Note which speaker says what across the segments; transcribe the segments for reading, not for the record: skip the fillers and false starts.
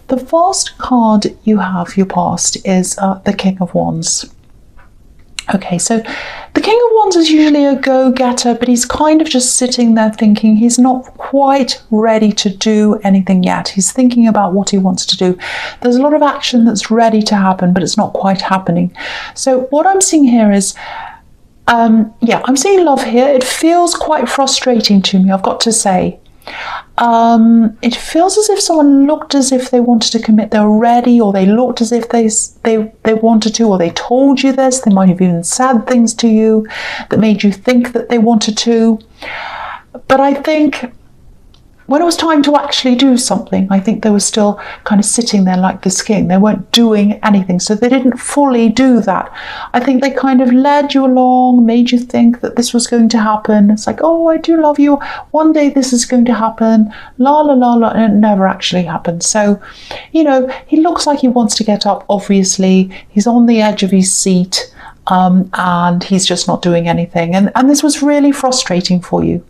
Speaker 1: The first card you have, your past, is the King of Wands. Okay, so the King of Wands is usually a go-getter, but he's kind of just sitting there thinking he's not quite ready to do anything yet. He's thinking about what he wants to do. There's a lot of action that's ready to happen, but it's not quite happening. So what I'm seeing here is, yeah, I'm seeing love here. It feels quite frustrating to me, I've got to say. It feels as if someone looked as if they wanted to commit, they were ready, or they looked as if they wanted to, or they told you this. They might have even said things to you that made you think that they wanted to. But I think when it was time to actually do something, I think they were still kind of sitting there like this king. They weren't doing anything, so they didn't fully do that. I think they kind of led you along, made you think that this was going to happen. It's like, oh, I do love you. One day this is going to happen. La, la, la, la. And it never actually happened. So, you know, he looks like he wants to get up, obviously. He's on the edge of his seat, and he's just not doing anything. And this was really frustrating for you.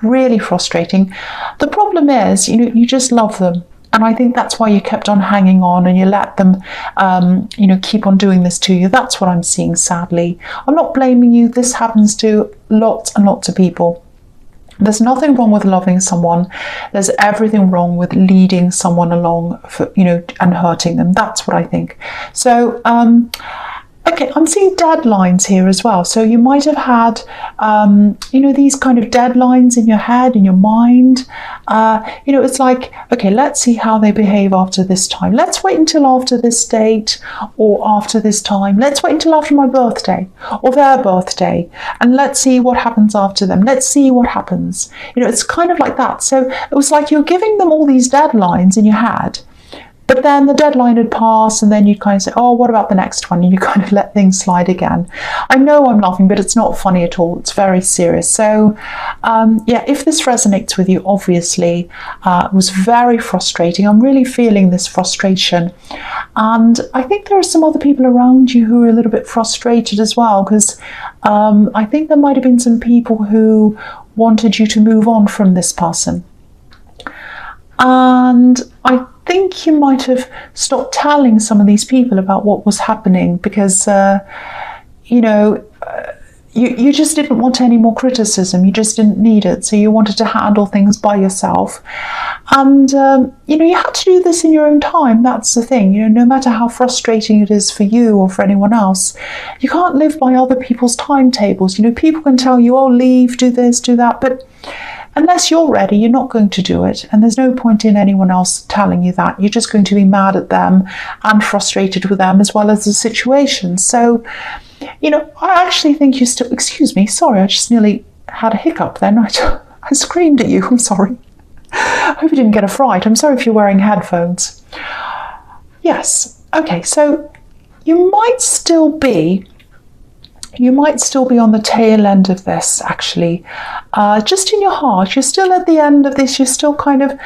Speaker 1: Really frustrating. The problem is, you know, you just love them, and I think that's why you kept on hanging on and you let them, you know, keep on doing this to you. That's what I'm seeing, sadly. I'm not blaming you. This happens to lots and lots of people. There's nothing wrong with loving someone. There's everything wrong with leading someone along, for, you know, and hurting them. That's what I think. So, okay, I'm seeing deadlines here as well. So you might have had, you know, these kind of deadlines in your head, in your mind. You know, it's like, okay, let's see how they behave after this time. Let's wait until after this date, or after this time. Let's wait until after my birthday or their birthday, and let's see what happens after them. Let's see what happens. You know, it's kind of like that. So it was like you're giving them all these deadlines in your head. But then the deadline had passed, and then you'd kind of say, oh, what about the next one? And you kind of let things slide again. I know I'm laughing, but it's not funny at all. It's very serious. So, yeah, if this resonates with you, obviously, it was very frustrating. I'm really feeling this frustration. And I think there are some other people around you who are a little bit frustrated as well, because I think there might have been some people who wanted you to move on from this person. And I think you might have stopped telling some of these people about what was happening because, you know, you just didn't want any more criticism. You just didn't need it. So you wanted to handle things by yourself. And, you know, you had to do this in your own time. That's the thing. You know, no matter how frustrating it is for you or for anyone else, you can't live by other people's timetables. You know, people can tell you, oh, leave, do this, do that. But unless you're ready, you're not going to do it. And there's no point in anyone else telling you that. You're just going to be mad at them and frustrated with them as well as the situation. So, you know, I actually think you still, excuse me, sorry, I just nearly had a hiccup then. I screamed at you, I'm sorry. I hope you didn't get a fright. I'm sorry if you're wearing headphones. Yes, okay, so you might still be on the tail end of this, actually. Just in your heart, you're still at the end of this. You're still kind of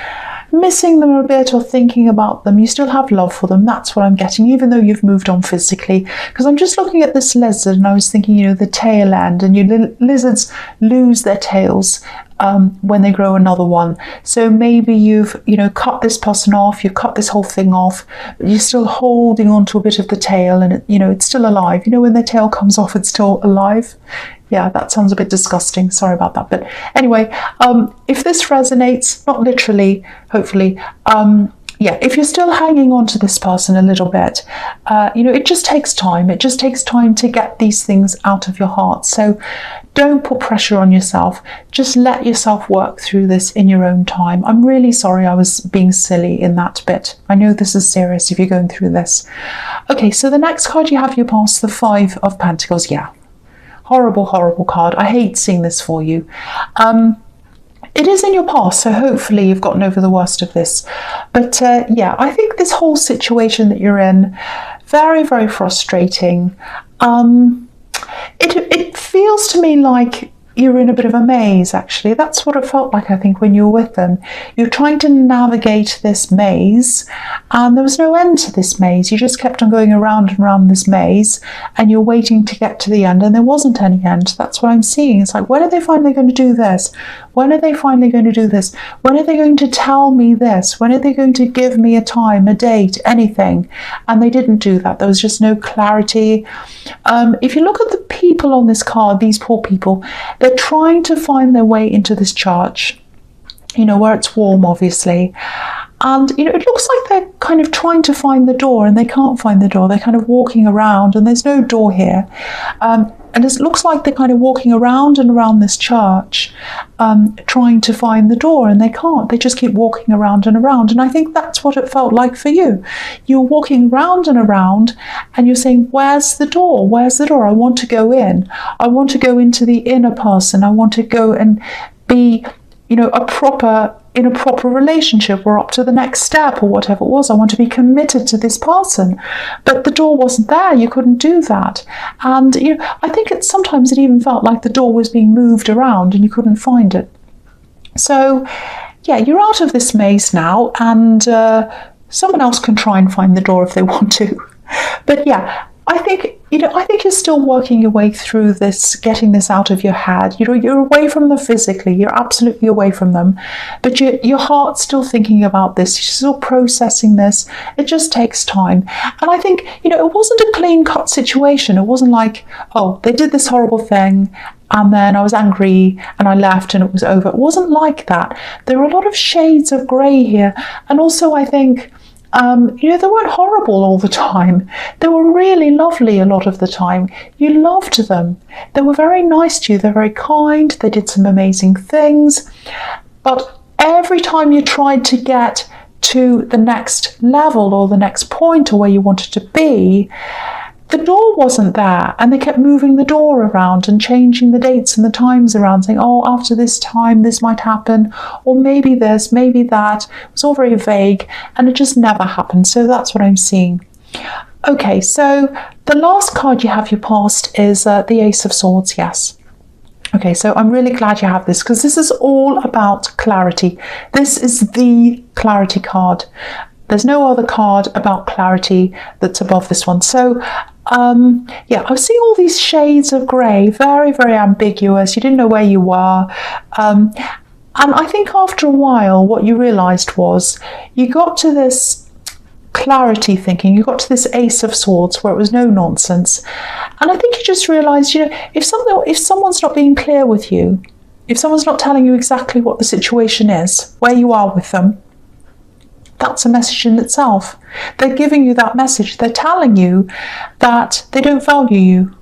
Speaker 1: missing them a bit or thinking about them. You still have love for them. That's what I'm getting, even though you've moved on physically. Because I'm just looking at this lizard and I was thinking, you know, the tail end, and lizards lose their tails when they grow another one. So maybe you've, you know, cut this person off, you've cut this whole thing off, but you're still holding on to a bit of the tail, and it, you know, it's still alive. You know, when the tail comes off, it's still alive. Yeah, that sounds a bit disgusting. Sorry about that. But anyway, if this resonates, not literally, hopefully, yeah, if you're still hanging on to this person a little bit, you know, it just takes time. It just takes time to get these things out of your heart. So don't put pressure on yourself. Just let yourself work through this in your own time. I'm really sorry I was being silly in that bit. I know this is serious if you're going through this. Okay, so the next card you have, you pass the Five of Pentacles. Yeah, horrible, horrible card. I hate seeing this for you. It is in your past, so hopefully you've gotten over the worst of this. But yeah, I think this whole situation that you're in, very, very frustrating. It feels to me like you're in a bit of a maze, actually. That's what it felt like, I think, when you were with them. You're trying to navigate this maze, and there was no end to this maze. You just kept on going around and around this maze, and you're waiting to get to the end, and there wasn't any end. That's what I'm seeing. It's like, when are they finally going to do this? When are they finally going to do this? When are they going to tell me this? When are they going to give me a time, a date, anything? And they didn't do that. There was just no clarity. If you look at the people on this card, these poor people, they're trying to find their way into this church, where it's warm, obviously. And, it looks like they're kind of trying to find the door, and they can't find the door. They're kind of walking around, and there's no door here. And it looks like they're kind of walking around and around this church, trying to find the door, and they can't. They just keep walking around and around. And I think that's what it felt like for you. You're walking round and around, and you're saying, where's the door? Where's the door? I want to go in. I want to go into the inner person. I want to go and be, in a proper relationship, or up to the next step, or whatever it was. I want to be committed to this person. But the door wasn't there. You couldn't do that. And I think sometimes it even felt like the door was being moved around and you couldn't find it. So yeah, you're out of this maze now, and someone else can try and find the door if they want to. But yeah, I think you're still working your way through this, getting this out of your head. You're away from them physically. You're absolutely away from them, but your heart's still thinking about this. You're still processing this. It just takes time. And I think, it wasn't a clean-cut situation. It wasn't like, oh, they did this horrible thing, and then I was angry and I left and it was over. It wasn't like that. There were a lot of shades of grey here. And also, I think, they weren't horrible all the time. They were really lovely a lot of the time. You loved them. They were very nice to you. They're very kind. They did some amazing things. But every time you tried to get to the next level or the next point, or where you wanted to be, the door wasn't there, and they kept moving the door around and changing the dates and the times around, saying, oh, after this time this might happen, or maybe this, maybe that. It was all very vague, and it just never happened. So that's what I'm seeing. Okay, so the last card you have, your past, is the Ace of Swords. Yes. Okay, so I'm really glad you have this, because this is all about clarity. This is the clarity card. There's no other card about clarity that's above this one. So yeah, I was seeing all these shades of grey, very, very ambiguous. You didn't know where you were. And I think after a while, what you realised was you got to this clarity thinking, you got to this Ace of Swords where it was no nonsense. And I think you just realised, if someone's not being clear with you, if someone's not telling you exactly what the situation is, where you are with them, that's a message in itself. They're giving you that message. They're telling you that they don't value you.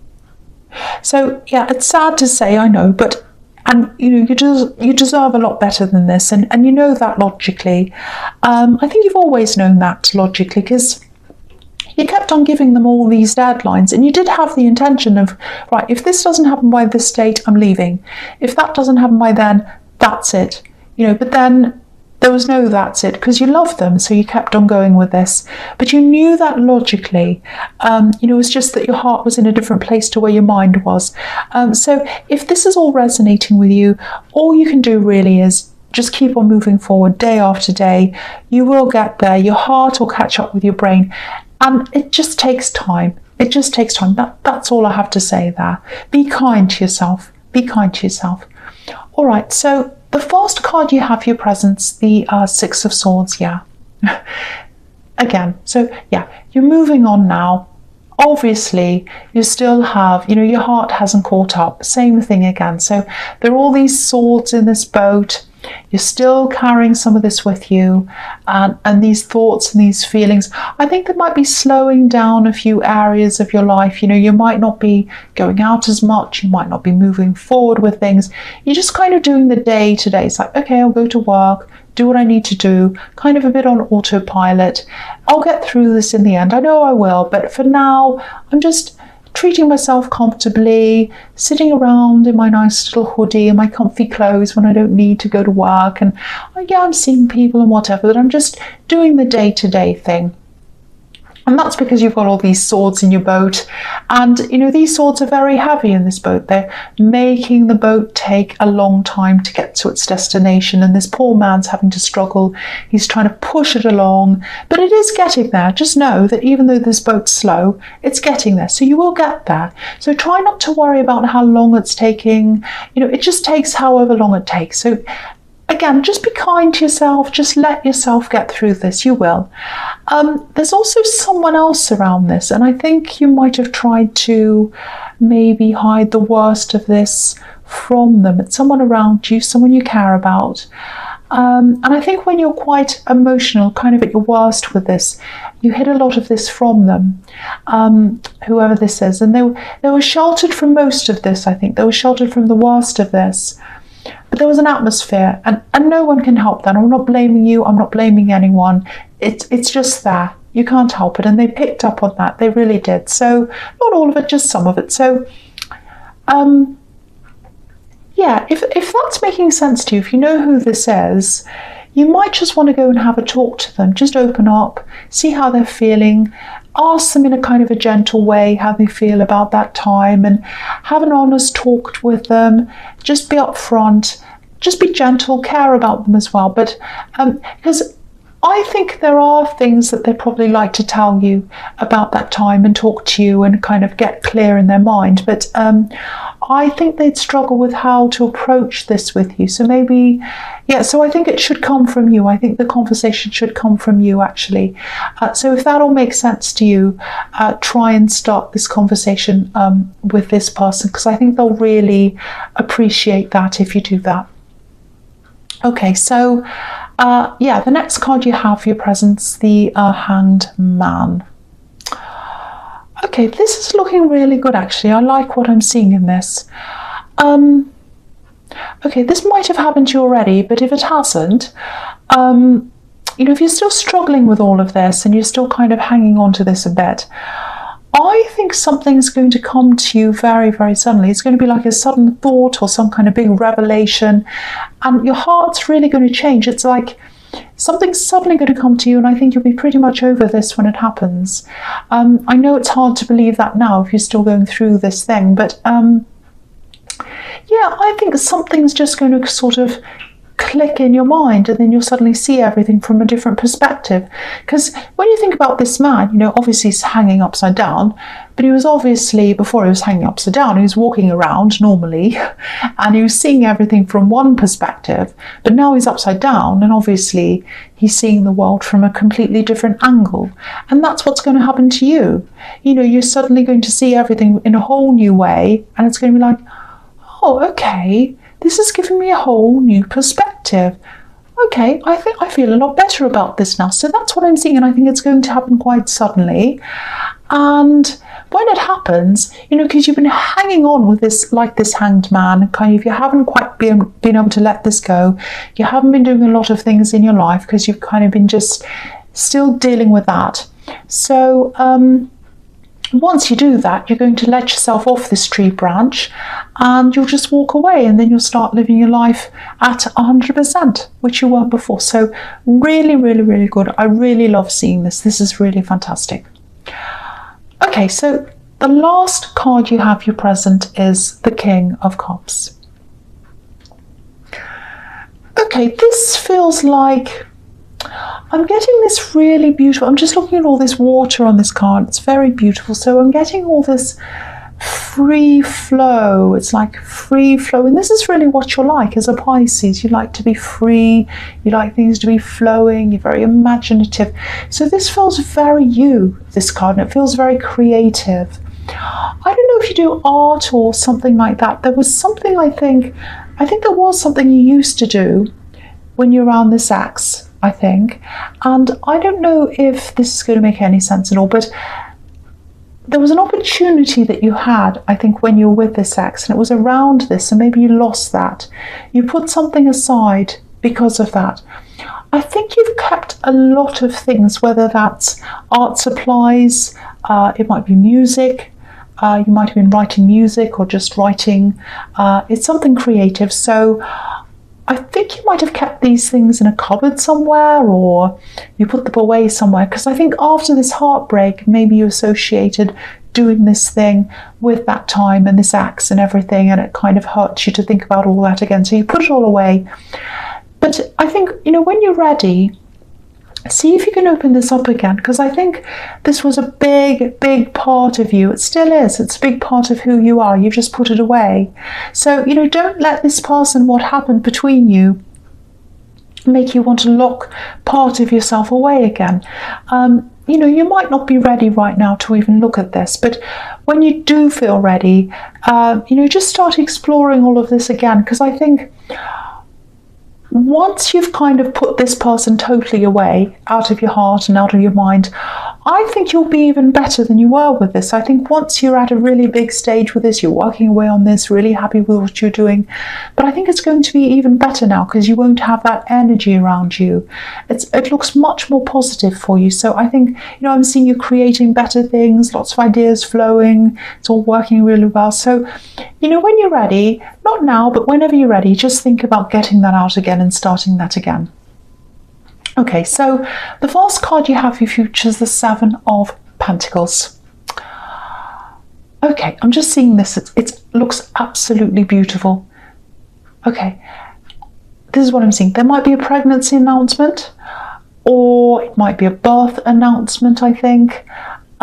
Speaker 1: So yeah, it's sad to say, I know, but you deserve a lot better than this, and you know that logically. I think you've always known that logically, because you kept on giving them all these deadlines, and you did have the intention of, right, if this doesn't happen by this date, I'm leaving. If that doesn't happen by then, that's it. But then there was no that's it, because you love them, so you kept on going with this. But you knew that logically. It was just that your heart was in a different place to where your mind was. So if this is all resonating with you, all you can do really is just keep on moving forward day after day. You will get there. Your heart will catch up with your brain. And it just takes time. It just takes time. That's all I have to say there. Be kind to yourself. Be kind to yourself. All right, so the first card you have, your presence, the Six of Swords, yeah. Again, so yeah, you're moving on now. Obviously, you still have, your heart hasn't caught up. Same thing again. So there are all these swords in this boat. You're still carrying some of this with you, and these thoughts and these feelings. I think they might be slowing down a few areas of your life. You might not be going out as much. You might not be moving forward with things. You're just kind of doing the day to day. It's like, okay, I'll go to work, do what I need to do, kind of a bit on autopilot. I'll get through this in the end. I know I will, but for now, I'm just treating myself comfortably, sitting around in my nice little hoodie and my comfy clothes when I don't need to go to work. And yeah, I'm seeing people and whatever, but I'm just doing the day-to-day thing. And that's because you've got all these swords in your boat. And, you know, these swords are very heavy in this boat. They're making the boat take a long time to get to its destination. And this poor man's having to struggle. He's trying to push it along, but it is getting there. Just know that even though this boat's slow, it's getting there. So you will get there. So try not to worry about how long it's taking. You know, it just takes however long it takes. So again, just be kind to yourself. Just let yourself get through this. You will. There's also someone else around this, and I think you might have tried to maybe hide the worst of this from them. It's someone around you, someone you care about. And I think when you're quite emotional, kind of at your worst with this, you hid a lot of this from them, whoever this is. And they were sheltered from most of this, I think. They were sheltered from the worst of this. But there was an atmosphere, and no one can help that. I'm not blaming you. I'm not blaming anyone. It's just there. You can't help it. And they picked up on that. They really did. So not all of it, just some of it. So, yeah, if that's making sense to you, if you know who this is, you might just want to go and have a talk to them. Just open up, see how they're feeling. Ask them in a kind of a gentle way how they feel about that time, and have an honest talk with them. Just be upfront, just be gentle, care about them as well. But because I think there are things that they'd probably like to tell you about that time and talk to you and kind of get clear in their mind. But I think they'd struggle with how to approach this with you. So maybe, yeah, so I think it should come from you. I think the conversation should come from you, actually. So if that all makes sense to you, try and start this conversation with this person, because I think they'll really appreciate that if you do that. Okay, so yeah, the next card you have for your presence, the Hanged Man. Okay, this is looking really good, actually. I like what I'm seeing in this. Okay, this might have happened to you already, but if it hasn't, you know, if you're still struggling with all of this and you're still kind of hanging on to this a bit, I think something's going to come to you very, very suddenly. It's going to be like a sudden thought or some kind of big revelation, and your heart's really going to change. It's like something's suddenly going to come to you, and I think you'll be pretty much over this when it happens. I know it's hard to believe that now if you're still going through this thing, but yeah, I think something's just going to sort of click in your mind, and then you'll suddenly see everything from a different perspective. Because when you think about this man, you know, obviously he's hanging upside down, but he was obviously, before he was hanging upside down, he was walking around normally and he was seeing everything from one perspective, but now he's upside down and obviously he's seeing the world from a completely different angle. And that's what's going to happen to you. You know, you're suddenly going to see everything in a whole new way, and it's going to be like, oh, okay, this has given me a whole new perspective. Okay, I think I feel a lot better about this now. So that's what I'm seeing, and I think it's going to happen quite suddenly. And when it happens, you know, because you've been hanging on with this, like this hanged man, kind of, you haven't quite been able to let this go. You haven't been doing a lot of things in your life because you've kind of been just still dealing with that. So once you do that, you're going to let yourself off this tree branch and you'll just walk away, and then you'll start living your life at 100%, which you weren't before. So really, really, really good. I really love seeing this. This is really fantastic. Okay, so the last card you have your present is the King of Cups. Okay, this feels like I'm getting this really beautiful. I'm just looking at all this water on this card. It's very beautiful. So I'm getting all this free flow. It's like free flow. And this is really what you're like as a Pisces. You like to be free. You like things to be flowing. You're very imaginative. So this feels very you, this card, and it feels very creative. I don't know if you do art or something like that. There was something, I think there was something you used to do when you're around this axe, I think. And I don't know if this is going to make any sense at all, but there was an opportunity that you had, I think, when you were with this ex, and it was around this, and maybe you lost that. You put something aside because of that. I think you've kept a lot of things, whether that's art supplies, it might be music, you might have been writing music or just writing, it's something creative. So I think you might have kept these things in a cupboard somewhere, or you put them away somewhere, because I think after this heartbreak, maybe you associated doing this thing with that time and this ex and everything, and it kind of hurts you to think about all that again. So you put it all away. But I think, when you're ready, see if you can open this up again, because I think this was a big, big part of you. It still is. It's a big part of who you are. You've just put it away. So, don't let this person, what happened between you, make you want to lock part of yourself away again. You might not be ready right now to even look at this, but when you do feel ready, just start exploring all of this again, because I think once you've kind of put this person totally away, out of your heart and out of your mind, I think you'll be even better than you were with this. I think once you're at a really big stage with this, you're working away on this, really happy with what you're doing. But I think it's going to be even better now, because you won't have that energy around you. It looks much more positive for you. So I think, I'm seeing you creating better things, lots of ideas flowing. It's all working really well. So, when you're ready, not now, but whenever you're ready, just think about getting that out again and starting that again. Okay, so the first card you have for your future is the Seven of Pentacles. Okay, I'm just seeing this. It looks absolutely beautiful. Okay, this is what I'm seeing. There might be a pregnancy announcement, or it might be a birth announcement, I think.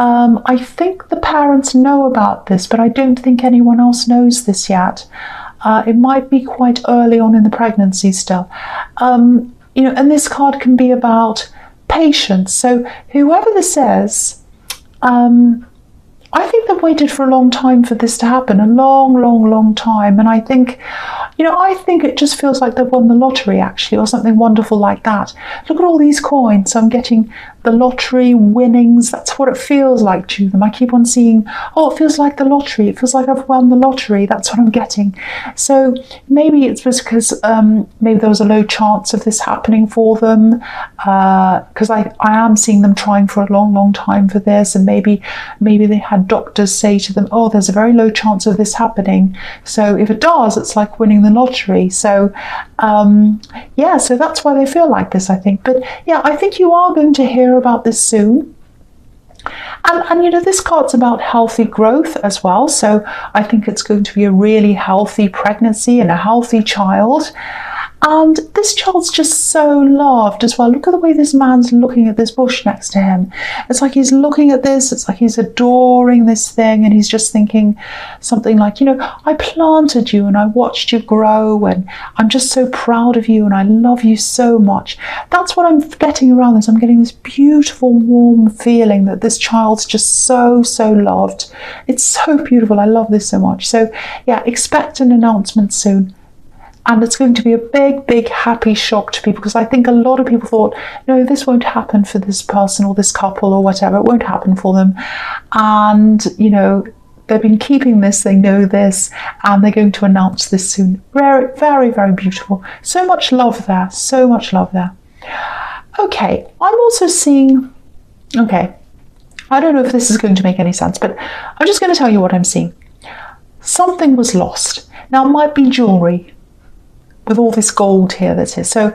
Speaker 1: I think the parents know about this, but I don't think anyone else knows this yet. It might be quite early on in the pregnancy still. And this card can be about patience. So whoever this is, I think they've waited for a long time for this to happen, a long, long, long time. And I think, I think it just feels like they've won the lottery, actually, or something wonderful like that. Look at all these coins. I'm getting the lottery winnings. That's what it feels like to them. I keep on seeing, it feels like the lottery. It feels like I've won the lottery. That's what I'm getting. So maybe it's because maybe there was a low chance of this happening for them, because I am seeing them trying for a long, long time for this, and maybe they had doctors say to them, there's a very low chance of this happening. So if it does, it's like winning the lottery. So so that's why they feel like this, I think. But yeah, I think you are going to hear about this soon. And this card's about healthy growth as well. So I think it's going to be a really healthy pregnancy and a healthy child. And this child's just so loved as well. Look at the way this man's looking at this bush next to him. It's like he's looking at this, it's like he's adoring this thing, and he's just thinking something like, I planted you and I watched you grow, and I'm just so proud of you and I love you so much. That's what I'm getting around this. I'm getting this beautiful, warm feeling that this child's just so, so loved. It's so beautiful. I love this so much. So yeah, expect an announcement soon. And it's going to be a big, big, happy shock to people, because I think a lot of people thought, no, this won't happen for this person or this couple or whatever. It won't happen for them. And, they've been keeping this, they know this, and they're going to announce this soon. Very, very, very beautiful. So much love there. So much love there. Okay, I'm also seeing, I don't know if this is going to make any sense, but I'm just going to tell you what I'm seeing. Something was lost. Now, it might be jewelry, with all this gold here that's here. So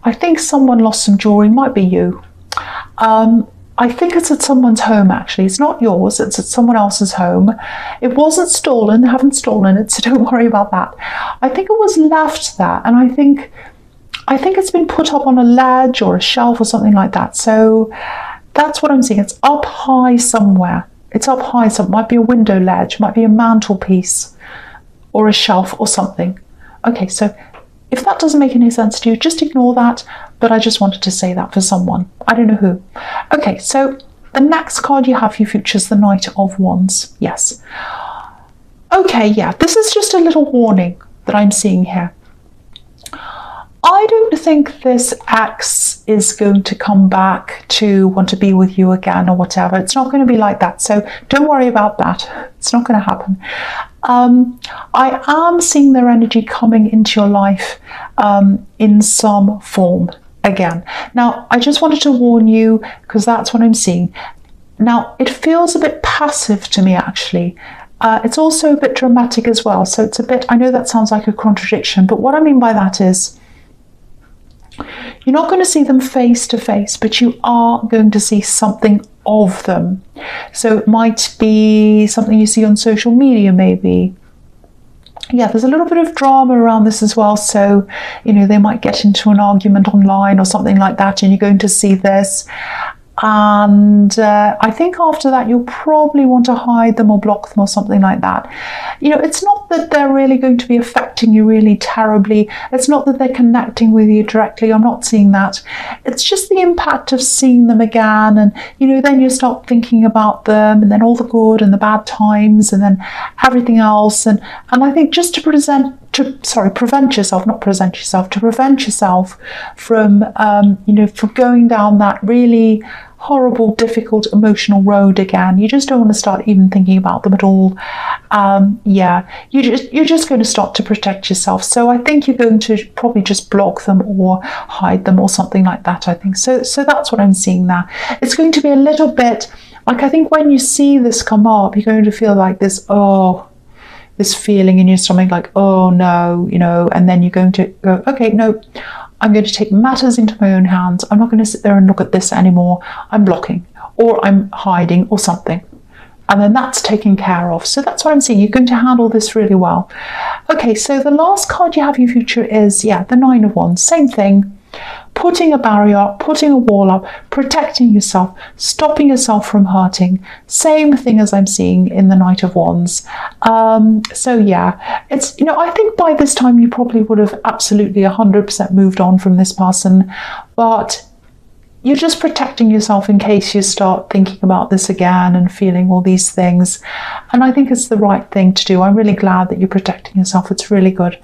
Speaker 1: I think someone lost some jewelry, might be you. I think it's at someone's home, actually. It's not yours, it's at someone else's home. It wasn't stolen, they haven't stolen it, so don't worry about that. I think it was left there, and I think it's been put up on a ledge or a shelf or something like that. So that's what I'm seeing. It's up high somewhere. It's up high, so it might be a window ledge, might be a mantelpiece or a shelf or something. Okay, so if that doesn't make any sense to you, just ignore that, but I just wanted to say that for someone. I don't know who. Okay, so the next card you have for your future is the Knight of Wands. Yes. Okay, yeah, this is just a little warning that I'm seeing here. I don't think this ex is going to come back to want to be with you again or whatever. It's not going to be like that. So don't worry about that. It's not going to happen. I am seeing their energy coming into your life in some form again. Now, I just wanted to warn you, because that's what I'm seeing. Now, it feels a bit passive to me, actually. It's also a bit dramatic as well. So it's a bit, I know that sounds like a contradiction, but what I mean by that is, You're not going to see them face to face, but you are going to see something of them. So it might be something you see on social media, maybe. Yeah, there's a little bit of drama around this as well. So, they might get into an argument online or something like that, and you're going to see this. And I think after that, you'll probably want to hide them or block them or something like that. It's not that they're really going to be affecting you really terribly. It's not that they're connecting with you directly. I'm not seeing that. It's just the impact of seeing them again. And, then you start thinking about them, and then all the good and the bad times, and then everything else. And I think just to prevent yourself from, from going down that really horrible, difficult, emotional road again. You just don't want to start even thinking about them at all. You're just going to start to protect yourself. So I think you're going to probably just block them or hide them or something like that, I think. So that's what I'm seeing there. It's going to be a little bit, like, I think when you see this come up, you're going to feel like this feeling in your stomach, like, oh no, and then you're going to go, okay, no, I'm going to take matters into my own hands. I'm not going to sit there and look at this anymore. I'm blocking, or I'm hiding, or something. And then that's taken care of. So that's what I'm seeing. You're going to handle this really well. Okay, so the last card you have in your future is, the Nine of Wands. Same thing. Putting a barrier up, putting a wall up, protecting yourself, stopping yourself from hurting. Same thing as I'm seeing in the Knight of Wands. It's, I think by this time you probably would have absolutely 100% moved on from this person, but you're just protecting yourself in case you start thinking about this again and feeling all these things. And I think it's the right thing to do. I'm really glad that you're protecting yourself. It's really good.